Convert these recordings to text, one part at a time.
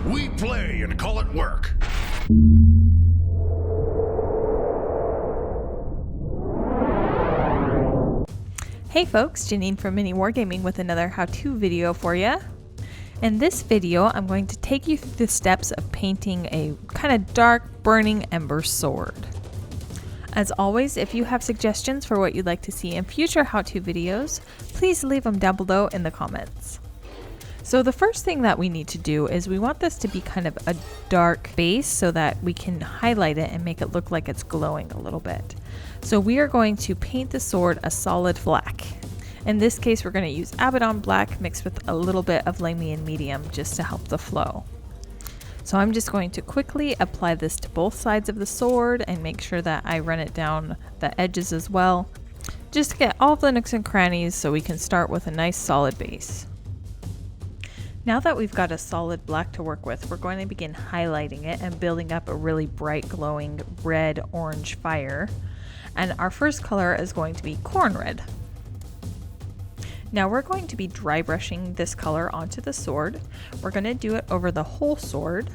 We play and call it work. Hey folks, Janene from MiniWarGaming with another how-to video for you. In this video, I'm going to take you through the steps of painting a kind of dark, burning ember sword. As always, if you have suggestions for what you'd like to see in future how-to videos, please leave them down below in the comments. So the first thing that we need to do is we want this to be kind of a dark base so that we can highlight it and make it look like it's glowing a little bit. So we are going to paint the sword a solid black. In this case, we're going to use Abaddon Black mixed with a little bit of Lamian Medium just to help the flow. So I'm just going to quickly apply this to both sides of the sword and make sure that I run it down the edges as well, just to get all the nooks and crannies so we can start with a nice solid base. Now that we've got a solid black to work with, we're going to begin highlighting it and building up a really bright glowing red-orange fire. And our first color is going to be Khorne Red. Now we're going to be dry brushing this color onto the sword. We're going to do it over the whole sword.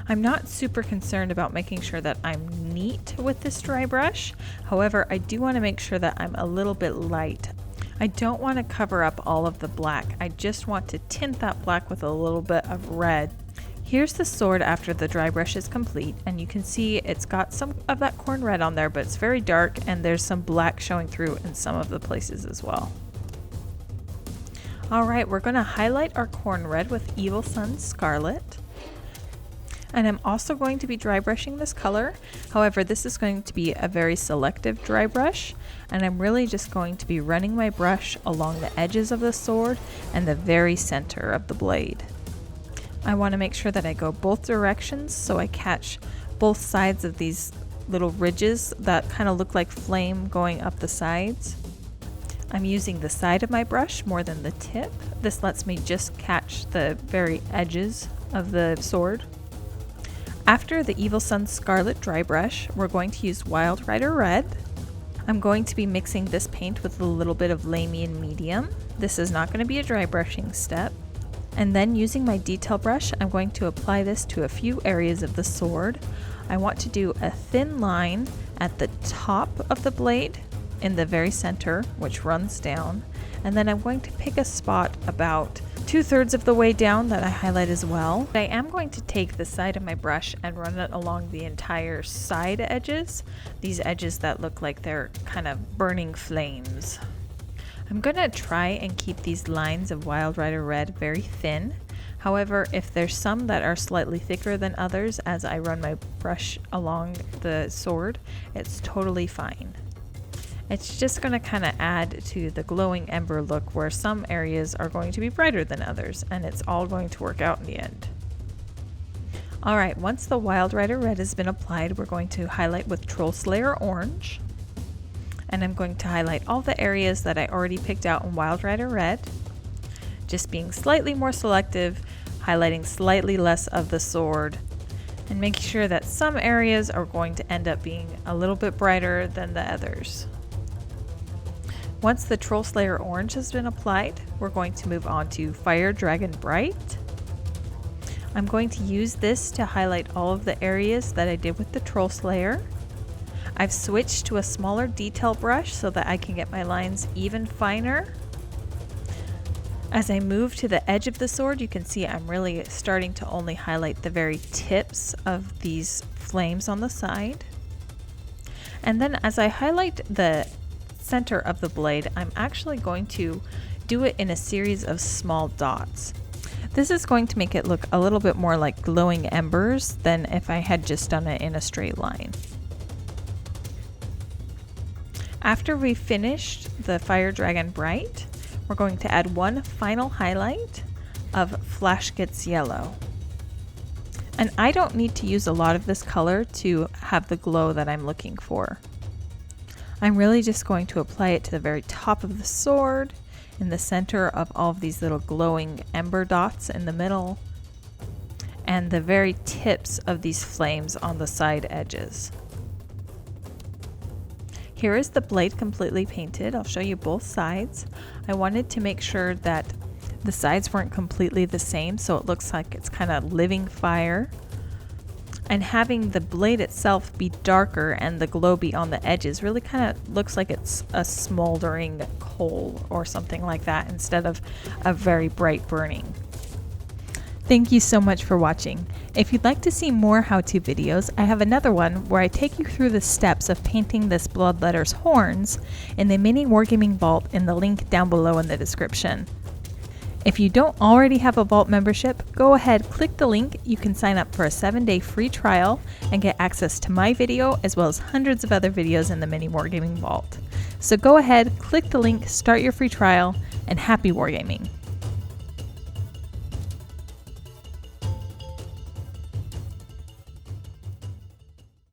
I'm not super concerned about making sure that I'm neat with this dry brush. However, I do want to make sure that I'm a little bit light. I don't want to cover up all of the black. I just want to tint that black with a little bit of red. Here's the sword after the dry brush is complete, and you can see it's got some of that Khorne Red on there, but it's very dark and there's some black showing through in some of the places as well. Alright, we're going to highlight our Khorne Red with Evil Sunz Scarlet. And I'm also going to be dry brushing this color. However, this is going to be a very selective dry brush, and I'm really just going to be running my brush along the edges of the sword and the very center of the blade. I want to make sure that I go both directions so I catch both sides of these little ridges that kind of look like flame going up the sides. I'm using the side of my brush more than the tip. This lets me just catch the very edges of the sword. After the Evil Sunz Scarlet dry brush, we're going to use Wild Rider Red. I'm going to be mixing this paint with a little bit of Lamian Medium. This is not going to be a dry brushing step. And then using my detail brush, I'm going to apply this to a few areas of the sword. I want to do a thin line at the top of the blade in the very center, which runs down. And then I'm going to pick a spot about 2/3 of the way down that I highlight as well. I am going to take the side of my brush and run it along the entire side edges, these edges that look like they're kind of burning flames. I'm going to try and keep these lines of Wild Rider Red very thin. However, if there's some that are slightly thicker than others as I run my brush along the sword, it's totally fine. It's just going to kind of add to the glowing ember look where some areas are going to be brighter than others, and it's all going to work out in the end. Alright, once the Wild Rider Red has been applied, we're going to highlight with Troll Slayer Orange. And I'm going to highlight all the areas that I already picked out in Wild Rider Red. Just being slightly more selective, highlighting slightly less of the sword, and making sure that some areas are going to end up being a little bit brighter than the others. Once the Troll Slayer Orange has been applied, we're going to move on to Fire Dragon Bright. I'm going to use this to highlight all of the areas that I did with the Troll Slayer. I've switched to a smaller detail brush so that I can get my lines even finer. As I move to the edge of the sword, you can see I'm really starting to only highlight the very tips of these flames on the side. And then as I highlight the center of the blade, I'm actually going to do it in a series of small dots. This is going to make it look a little bit more like glowing embers than if I had just done it in a straight line. After we've finished the Fire Dragon Bright, we're going to add one final highlight of Flash Gets Yellow. And I don't need to use a lot of this color to have the glow that I'm looking for. I'm really just going to apply it to the very top of the sword, in the center of all of these little glowing ember dots in the middle, and the very tips of these flames on the side edges. Here is the blade completely painted. I'll show you both sides. I wanted to make sure that The sides weren't completely the same, so it looks like it's kind of living fire. And having the blade itself be darker and the glow be on the edges really kind of looks like it's a smoldering coal or something like that instead of a very bright burning. Thank you so much for watching. If you'd like to see more how-to videos, I have another one where I take you through the steps of painting this Bloodletter's horns in the MiniWarGaming Vault in the link down below in the description. If you don't already have a Vault membership, go ahead, click the link. You can sign up for a 7-day free trial and get access to my video as well as hundreds of other videos in the MiniWarGaming Vault. So go ahead, click the link, start your free trial, and happy wargaming!